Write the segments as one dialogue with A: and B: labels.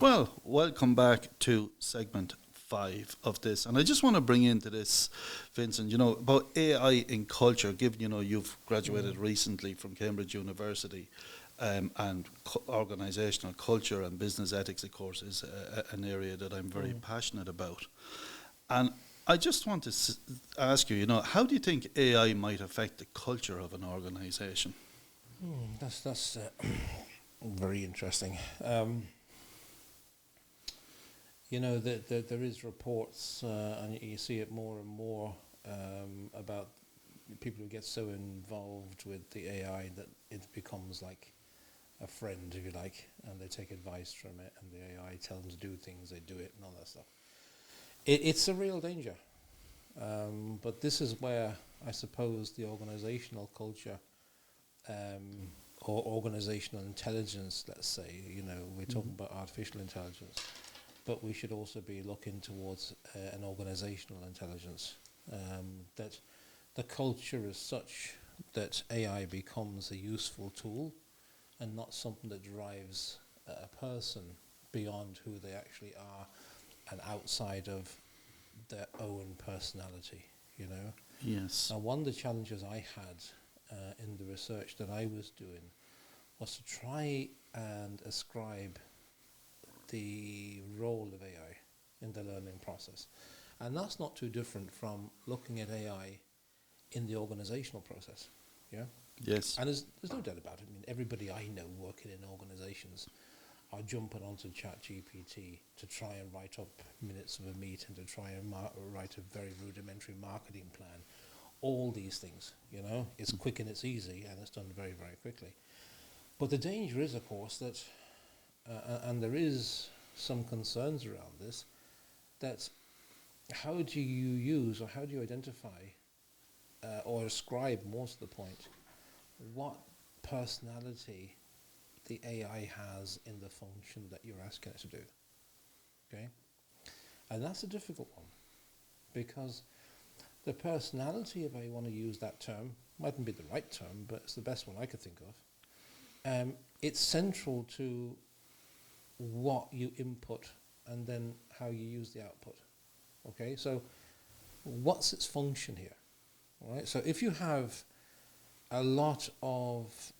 A: Well, welcome back to segment 5 of this. And I just want to bring into this, Vincent, about AI in culture, given, you've graduated recently from Cambridge University, and organizational culture and business ethics, of course, is an area that I'm very passionate about. And I just want to ask you, how do you think AI might affect the culture of an organization?
B: That's very interesting. There is reports, and you see it more and more, about people who get so involved with the AI that it becomes like a friend, if you like, and they take advice from it, and the AI tells them to do things, they do it, and all that stuff. It's a real danger. But this is where I suppose the organizational culture, or organizational intelligence, let's say, we're talking about artificial intelligence, but we should also be looking towards an organizational intelligence, that the culture is such that AI becomes a useful tool and not something that drives a person beyond who they actually are and outside of their own personality,
A: Yes.
B: Now, one of the challenges I had in the research that I was doing was to try and ascribe the role of AI in the learning process. And that's not too different from looking at AI in the organizational process. Yeah.
A: Yes.
B: And there's no doubt about it. I mean, everybody I know working in organizations are jumping onto ChatGPT to try and write up minutes of a meeting, to try and write a very rudimentary marketing plan. All these things, it's quick and it's easy and it's done very, very quickly. But the danger is, of course, that, and there is some concerns around this, that how do you use or how do you identify or ascribe, more to the point, what personality the AI has in the function that you're asking it to do, okay? And that's a difficult one, because the personality, if I want to use that term, mightn't be the right term, but it's the best one I could think of. It's central to what you input and then how you use the output, okay? So what's its function here, all right? So if you have a lot of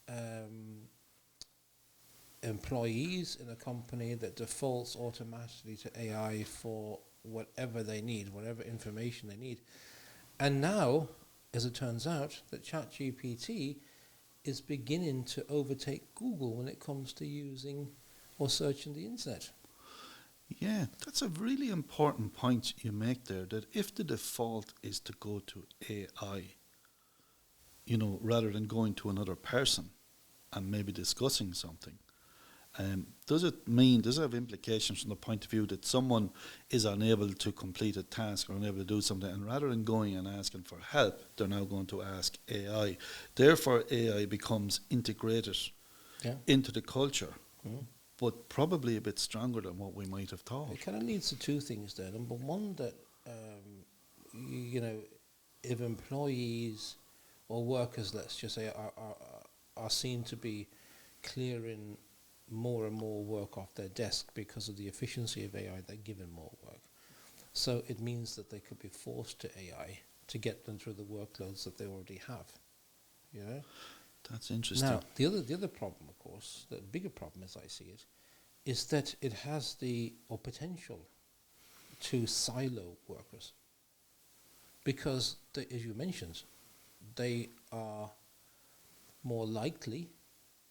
B: employees in a company that defaults automatically to AI for whatever they need, whatever information they need. And now, as it turns out, that ChatGPT is beginning to overtake Google when it comes to using or searching the internet.
A: Yeah, that's a really important point you make there, that if the default is to go to AI, rather than going to another person and maybe discussing something, does it have implications from the point of view that someone is unable to complete a task or unable to do something, and rather than going and asking for help, they're now going to ask AI. Therefore, AI becomes integrated into the culture, but probably a bit stronger than what we might have thought.
B: It kind of leads to two things there. Number one, that, if employees or workers, let's just say, are seen to be clearing more and more work off their desk because of the efficiency of AI, they're given more work. So it means that they could be forced to AI to get them through the workloads that they already have.
A: That's interesting.
B: Now, the other problem, of course, the bigger problem as I see it, is that it has the potential to silo workers. Because, as you mentioned, they are more likely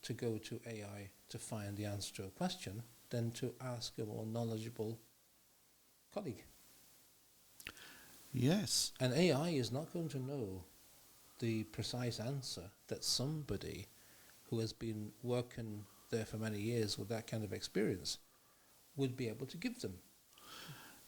B: to go to AI to find the answer to a question than to ask a more knowledgeable colleague.
A: Yes.
B: And AI is not going to know the precise answer that somebody who has been working there for many years with that kind of experience would be able to give them.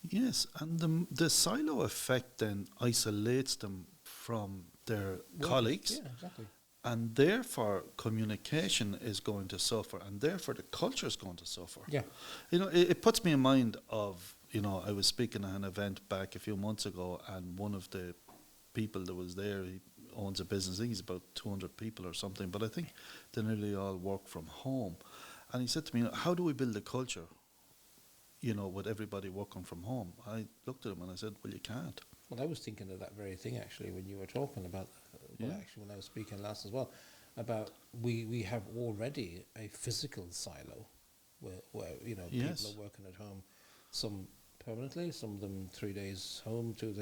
A: Yes, and the silo effect then isolates them from their colleagues.
B: Yeah, exactly.
A: And therefore, communication is going to suffer, and therefore the culture is going to suffer.
B: Yeah.
A: It puts me in mind of, I was speaking at an event back a few months ago, and one of the people that was there, he owns a business, I think he's about 200 people or something, but I think they nearly all work from home. And he said to me, how do we build a culture with everybody working from home. I looked at him and I said, well, you can't.
B: Well, I was thinking of that very thing actually when you were talking about, actually when I was speaking last as well, about we have already a physical silo where
A: Yes.
B: people are working at home, some permanently, some of them 3 days home, 2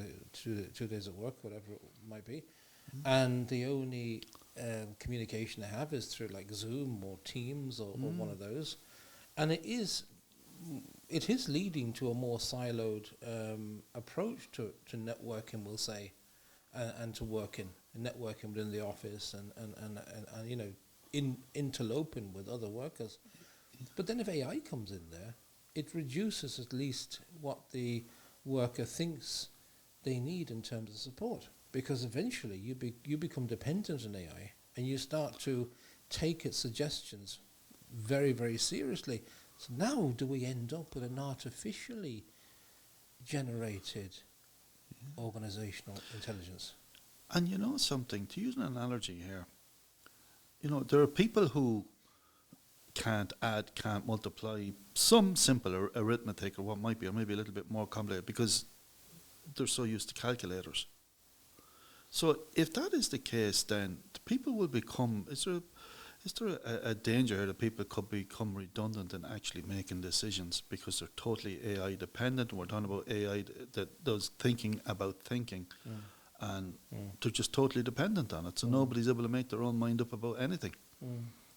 B: days at work, whatever it might be, and the only communication they have is through like Zoom or Teams or one of those, and it is leading to a more siloed approach to networking, we'll say, and to networking within the office and interloping with other workers. But then if AI comes in there, it reduces at least what the worker thinks they need in terms of support, because eventually you become dependent on AI and you start to take its suggestions very, very seriously. So now do we end up with an artificially generated organizational intelligence?
A: And you know something, to use an analogy here, there are people who can't add, can't multiply some simple arithmetic or what might be, or maybe a little bit more complicated because they're so used to calculators. So if that is the case, then people will become, is there a danger here that people could become redundant in actually making decisions because they're totally AI dependent? And we're talking about AI that does thinking about thinking, and they're just totally dependent on it. So nobody's able to make their own mind up about anything.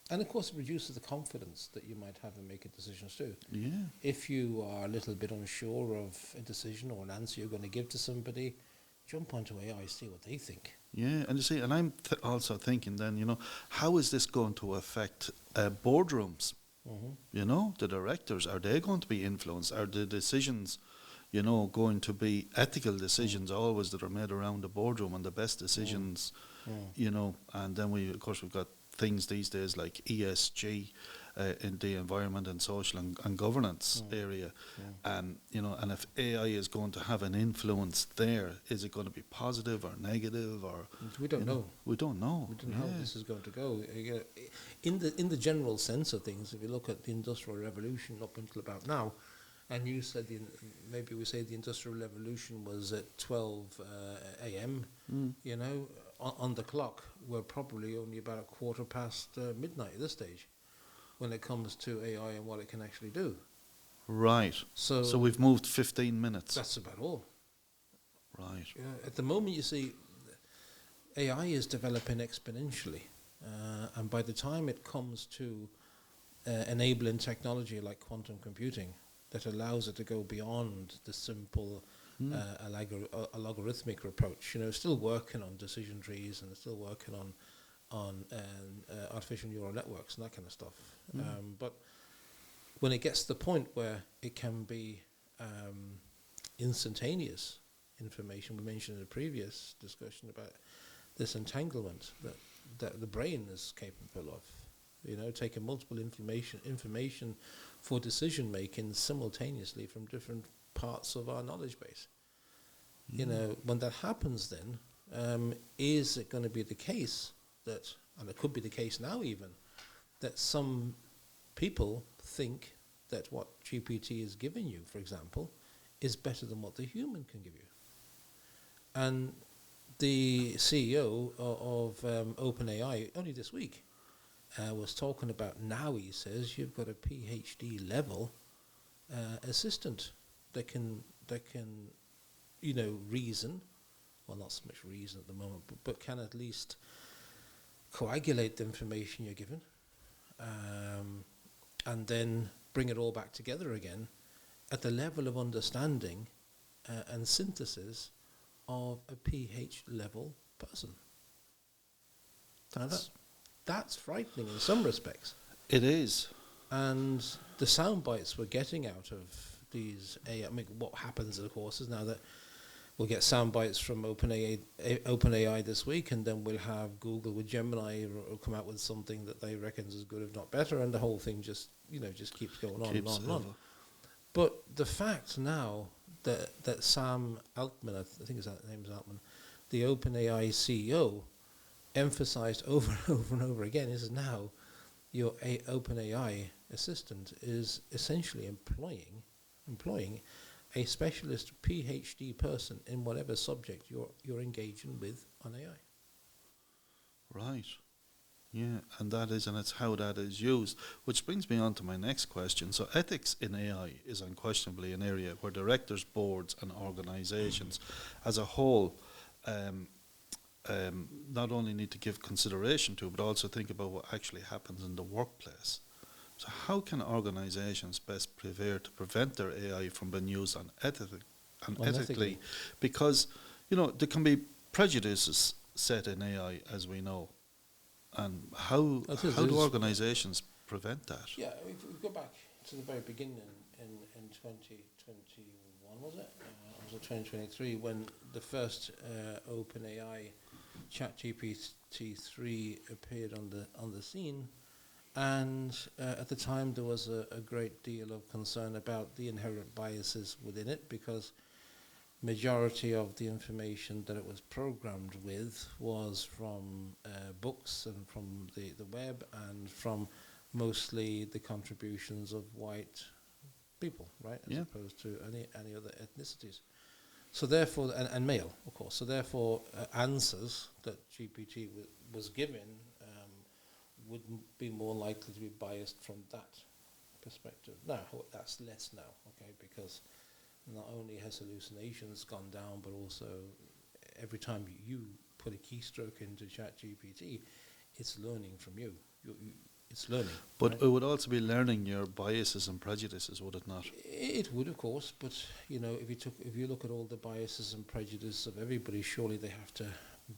B: And of course it reduces the confidence that you might have in making decisions too.
A: Yeah.
B: If you are a little bit unsure of a decision or an answer you're going to give to somebody, jump onto AI, see what they think.
A: Yeah, and you see, and I'm also thinking then, how is this going to affect boardrooms? The directors, are they going to be influenced? Are the decisions, going to be ethical decisions always that are made around the boardroom, and the best decisions, and then we've got things these days like ESG in the environment and social and governance area, and and if AI is going to have an influence there, is it going to be positive or negative, or
B: we don't know.
A: We don't know.
B: We don't know how this is going to go. In the general sense of things, if you look at the Industrial Revolution up until about now, and you said maybe we say the Industrial Revolution was at 12 a.m. On the clock, we're probably only about a quarter past midnight at this stage when it comes to AI and what it can actually do.
A: Right. So we've moved 15 minutes.
B: That's about all.
A: Right.
B: At the moment, you see, AI is developing exponentially. And by the time it comes to enabling technology like quantum computing that allows it to go beyond the simple a logarithmic approach, still working on decision trees and still working on artificial neural networks and that kind of stuff. But when it gets to the point where it can be instantaneous information, we mentioned in the previous discussion about this entanglement that the brain is capable of, taking multiple information for decision making simultaneously from different parts of our knowledge base. When that happens, then is it going to be the case that, and it could be the case now even, that some people think that what GPT is giving you, for example, is better than what the human can give you? And the CEO of OpenAI only this week was talking about, now he says you've got a PhD level assistant that can reason, well, not so much reason at the moment, but can at least coagulate the information you're given, and then bring it all back together again at the level of understanding and synthesis of a PhD level person. That's frightening in some respects.
A: It is.
B: And the sound bites we're getting out of these AI, what happens, of course, is now that we'll get sound bites from OpenAI this week, and then we'll have Google with Gemini or come out with something that they reckon is as good, if not better, and the whole thing just keeps going on and on and on. But the fact now that Sam Altman, I think his name is Altman, the OpenAI CEO, emphasized over and over and over again is now your OpenAI assistant is essentially employing employing a specialist PhD person in whatever subject you're engaging with on AI.
A: Right. Yeah, and it's how that is used, which brings me on to my next question. So ethics in AI is unquestionably an area where directors, boards and organizations as a whole not only need to give consideration to, but also think about what actually happens in the workplace. So how can organizations best prepare to prevent their AI from being used unethically? Because, there can be prejudices set in AI, as we know. And how do organizations prevent that?
B: Yeah, if we go back to the very beginning in 2021, was it? Was it 2023 when the first OpenAI ChatGPT-3 appeared on the scene, and at the time there was a great deal of concern about the inherent biases within it, because majority of the information that it was programmed with was from books and from the web and from mostly the contributions of white people, right, as opposed to any other ethnicities. So therefore, and male, of course. So therefore, answers that GPT was given would be more likely to be biased from that perspective. Now, that's less now, okay, because not only has hallucinations gone down, but also every time you put a keystroke into ChatGPT, it's learning from you. It's learning.
A: But
B: right?
A: it would also be learning your biases and prejudices, would it not?
B: It would, of course, but if you look at all the biases and prejudices of everybody, surely they have to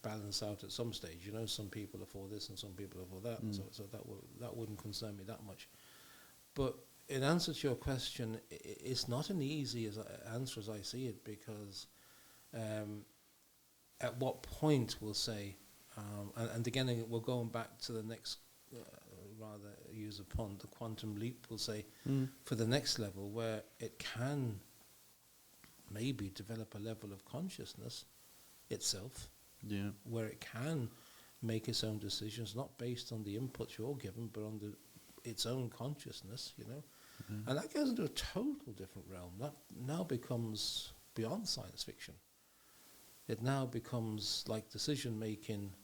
B: balance out at some stage. Some people are for this and some people are for that, so that wouldn't concern me that much. But in answer to your question, it's not an easy answer as I see it, because at what point we'll say, and again we're going back to the next, rather use a pun, the quantum leap, we'll say, for the next level where it can maybe develop a level of consciousness itself, where it can make its own decisions, not based on the inputs you're given, but on its own consciousness, And that goes into a total different realm. That now becomes beyond science fiction. It now becomes like decision making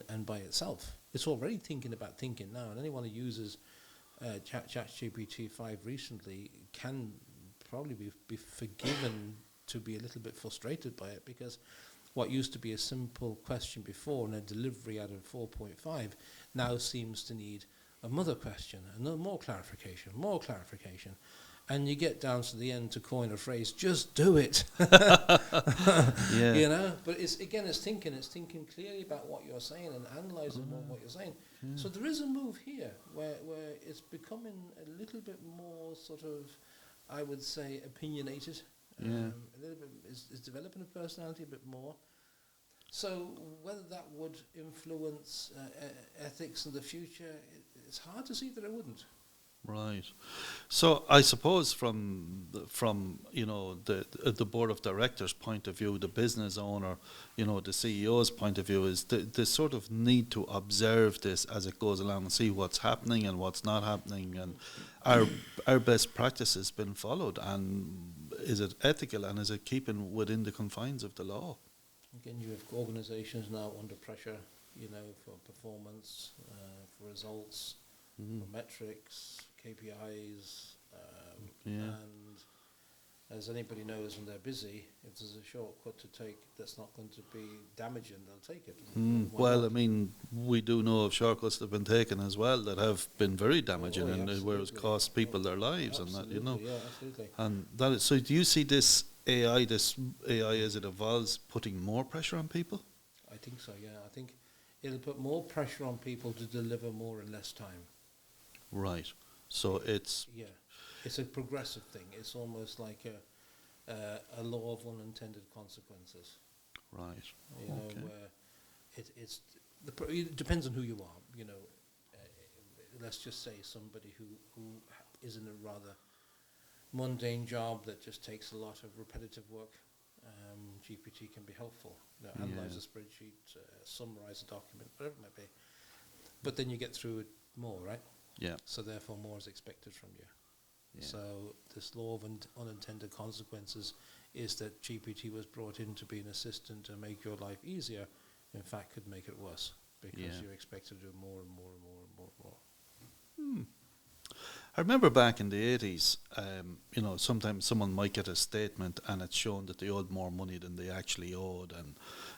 B: and by itself. It's already thinking about thinking now, and anyone who uses ChatGPT 5 recently can probably be forgiven to be a little bit frustrated by it, because what used to be a simple question before and a delivery out of 4.5 now seems to need another question, and more clarification, and you get down to the end to coin a phrase, just do it. But it's thinking clearly about what you're saying and analysing more what you're saying. So there is a move here where it's becoming a little bit more sort of, I would say, opinionated. A little bit is developing a personality a bit more. So whether that would influence ethics in the future, it's hard to see that it wouldn't.
A: Right. So I suppose from the board of directors' point of view, the business owner, the CEO's point of view, is the sort of need to observe this as it goes along and see what's happening and what's not happening, and our best practices been followed, and is it ethical, and is it keeping within the confines of the law?
B: Again, you have organisations now under pressure, for performance, for results, for metrics, KPIs, and as anybody knows, when they're busy, if there's a shortcut to take that's not going to be damaging, they'll take it.
A: Well, I mean, we do know of shortcuts that have been taken as well that have been very damaging, and where it's cost people their lives, and that,
B: Yeah, absolutely.
A: And that is, so do you see this AI as it evolves putting more pressure on people?
B: I think so, yeah. I think it'll put more pressure on people to deliver more in less time.
A: Right. So it's
B: a progressive thing. It's almost like a law of unintended consequences.
A: Right.
B: Where it depends on who you are. Let's just say somebody who is in a rather mundane job that just takes a lot of repetitive work. GPT can be helpful. Analyze a spreadsheet, summarize a document, whatever it might be. But then you get through it more, right?
A: Yeah.
B: So therefore more is expected from you.
A: Yeah.
B: So this law of unintended consequences is that GPT was brought in to be an assistant to make your life easier. In fact, could make it worse because
A: Yeah.
B: you're expected to do more and more and more and more and more.
A: I remember back in the 80s, sometimes someone might get a statement and it's shown that they owed more money than they actually owed, and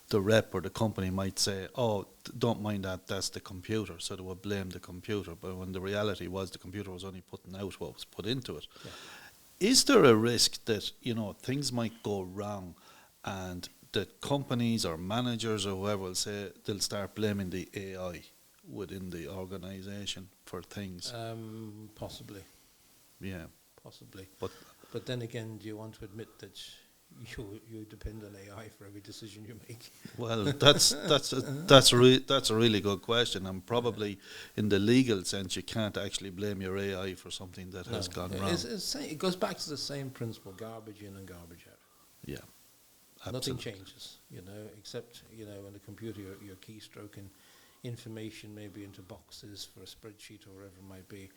A: the rep or the company might say, oh, don't mind that, that's the computer, so they would blame the computer, but when the reality was the computer was only putting out what was put into it.
B: Yeah.
A: Is there a risk that, things might go wrong and that companies or managers or whoever will say they'll start blaming the AI within the organisation for things?
B: Possibly.
A: Yeah.
B: Possibly.
A: But
B: then again, do you want to admit that you depend on AI for every decision you make?
A: well, that's a really good question, and probably in the legal sense, you can't actually blame your AI for something that has gone wrong.
B: It goes back to the same principle: garbage in and garbage out.
A: Yeah,
B: Nothing
A: absolutely.
B: changes, except in the computer you're keystroking information maybe into boxes for a spreadsheet or whatever it might be.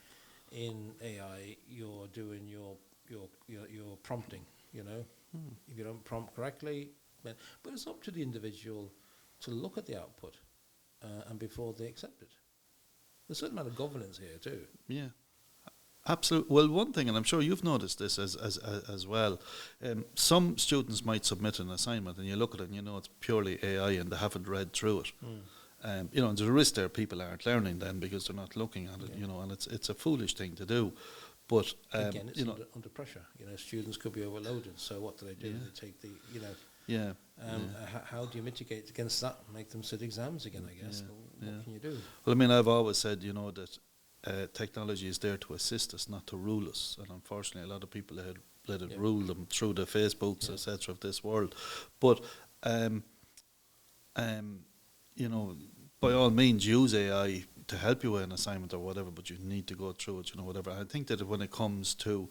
B: In AI, you're doing your prompting. If you don't prompt correctly, but it's up to the individual to look at the output and before they accept it. There's a certain amount of governance here too.
A: Yeah. Absolutely. Well, one thing, and I'm sure you've noticed this as well, some students might submit an assignment and you look at it and it's purely AI and they haven't read through it. And there's a risk there people aren't learning then because they're not looking at it, and it's a foolish thing to do. But,
B: again, it's under pressure. Students could be overloaded, so what do? They take the,
A: Yeah.
B: How do you mitigate against that? Make them sit exams again, I guess. What can you do?
A: Well, I mean, I've always said, that technology is there to assist us, not to rule us. And unfortunately, a lot of people let it rule them through the Facebooks, etc. of this world. But, by all means, use AI to help you with an assignment or whatever, but you need to go through it, whatever. I think that when it comes to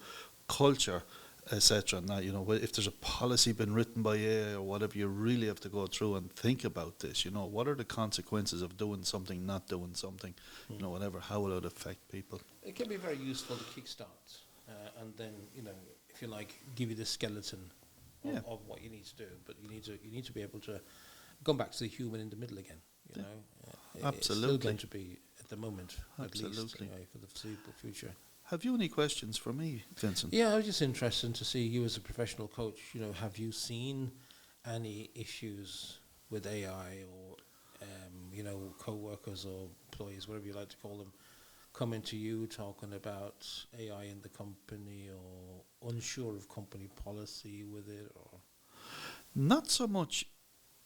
A: culture, etc., and that, if there's a policy been written by AI or whatever, you really have to go through and think about this. What are the consequences of doing something, not doing something, whatever, how will it affect people?
B: It can be very useful to kickstart, and then, if you like, give you the skeleton of what you need to do. But you need to be able to go back to the human in the middle again.
A: Absolutely.
B: It's still going to be at the moment,
A: Absolutely.
B: at least, for the foreseeable future.
A: Have you any questions for me, Vincent?
B: Yeah, I was just interested to see you as a professional coach. Have you seen any issues with AI or, co-workers or employees, whatever you like to call them, coming to you talking about AI in the company or unsure of company policy with it? Or
A: Not so much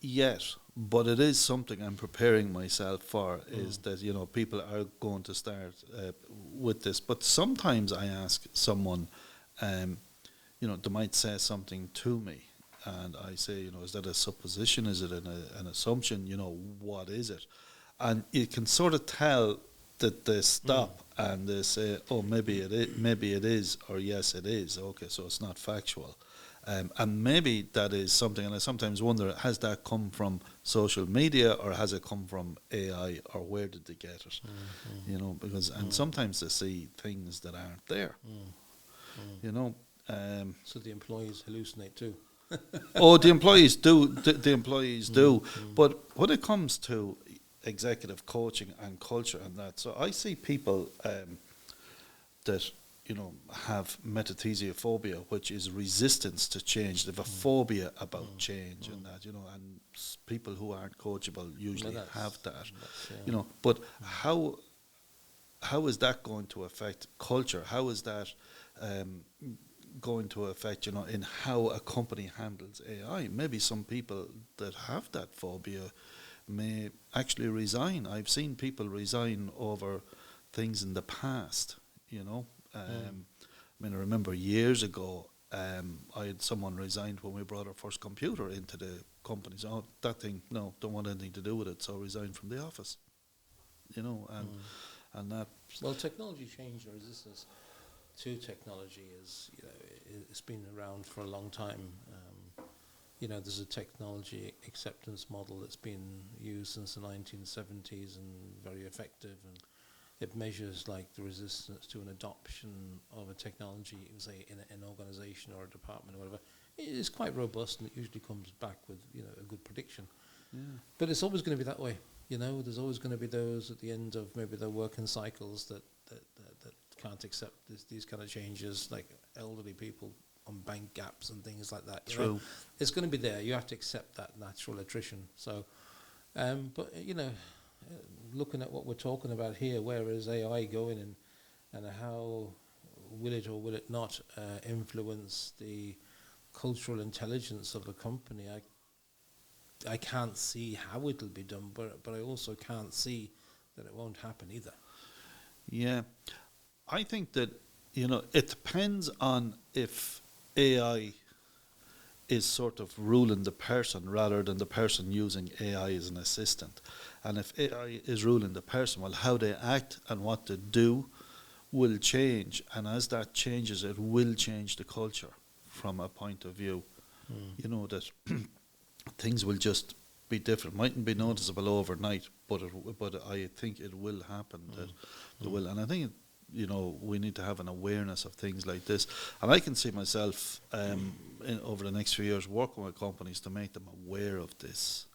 A: yet, but it is something I'm preparing myself for, is that, people are going to start with this. But sometimes I ask someone, they might say something to me, and I say, is that a supposition? Is it an assumption? What is it? And you can sort of tell that they stop and they say, oh, maybe it is, or yes, it is. Okay, so it's not factual. And maybe that is something, and I sometimes wonder, has that come from social media or has it come from AI, or where did they get it? Because and sometimes they see things that aren't there.
B: so the employees hallucinate too.
A: Oh, the employees do. The employees do. But when it comes to executive coaching and culture and that, so I see people that have metathesiophobia, which is resistance to change. They have a phobia about change and that, and people who aren't coachable usually have that, But how is that going to affect culture? How is that going to affect, in how a company handles AI? Maybe some people that have that phobia may actually resign. I've seen people resign over things in the past, I remember years ago, I had someone resigned when we brought our first computer into the company. So, oh, that thing, no, don't want anything to do with it. So resigned from the office, and that.
B: Well, technology change and resistance to technology is, it's been around for a long time. There's a technology acceptance model that's been used since the 1970s and very effective, and it measures like the resistance to an adoption of a technology, say in an organisation or a department or whatever. It is quite robust, and it usually comes back with a good prediction.
A: Yeah.
B: But it's always going to be that way. There's always going to be those at the end of maybe their working cycles that can't accept these kind of changes, like elderly people on bank gaps and things like that.
A: True.
B: It's going to be there. You have to accept that natural attrition. So, but looking at what we're talking about here, where is AI going, and how will it or will it not influence the cultural intelligence of a company? I can't see how it'll be done, but I also can't see that it won't happen either.
A: Yeah. I think that, it depends on if AI is sort of ruling the person rather than the person using AI as an assistant. And if AI is ruling the person, well, how they act and what they do will change. And as that changes, it will change the culture from a point of view. That things will just be different. Mightn't be noticeable overnight, but I think it will happen. That it will. And I think we need to have an awareness of things like this. And I can see myself over the next few years working with companies to make them aware of this.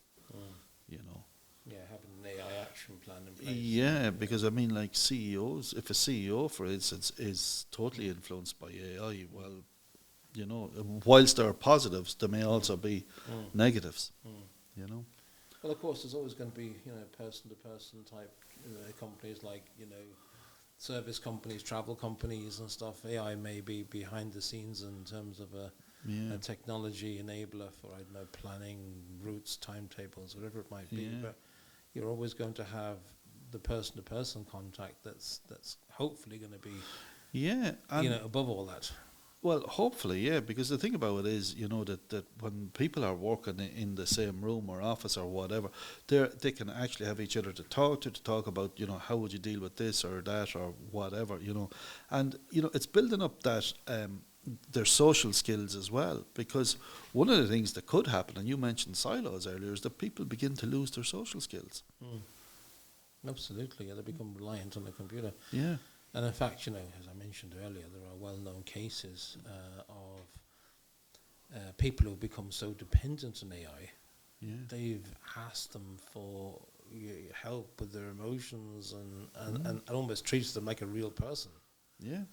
B: Yeah, having an AI action plan in place.
A: Yeah, because I mean, like CEOs, if a CEO, for instance, is totally influenced by AI, well, whilst there are positives, there may also be negatives.
B: Well, of course, there's always going to be person-to-person type companies like service companies, travel companies, and stuff. AI may be behind the scenes in terms of a technology enabler for planning routes, timetables, whatever it might be. But you're always going to have the person-to-person contact that's hopefully going to be above all that.
A: Well, hopefully, yeah, because the thing about it is, that when people are working in the same room or office or whatever, they can actually have each other to talk about, how would you deal with this or that or whatever, and it's building up that their social skills as well, because one of the things that could happen, and you mentioned silos earlier, is that people begin to lose their social skills.
B: Absolutely, they become reliant on the computer.
A: Yeah.
B: And in fact, as I mentioned earlier, there are well-known cases of people who have become so dependent on AI, they've asked them for help with their emotions and almost treats them like a real person.
A: Yeah.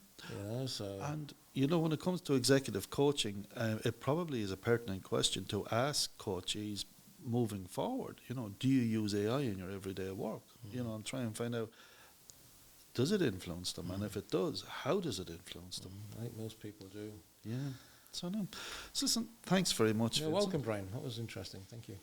B: So.
A: And, when it comes to executive coaching, it probably is a pertinent question to ask coachees moving forward. Do you use AI in your everyday work? And try and find out, does it influence them? And if it does, how does it influence them?
B: I think most people do.
A: Yeah. So, no. So listen, thanks very much.
B: You're welcome, Brian. That was interesting. Thank you.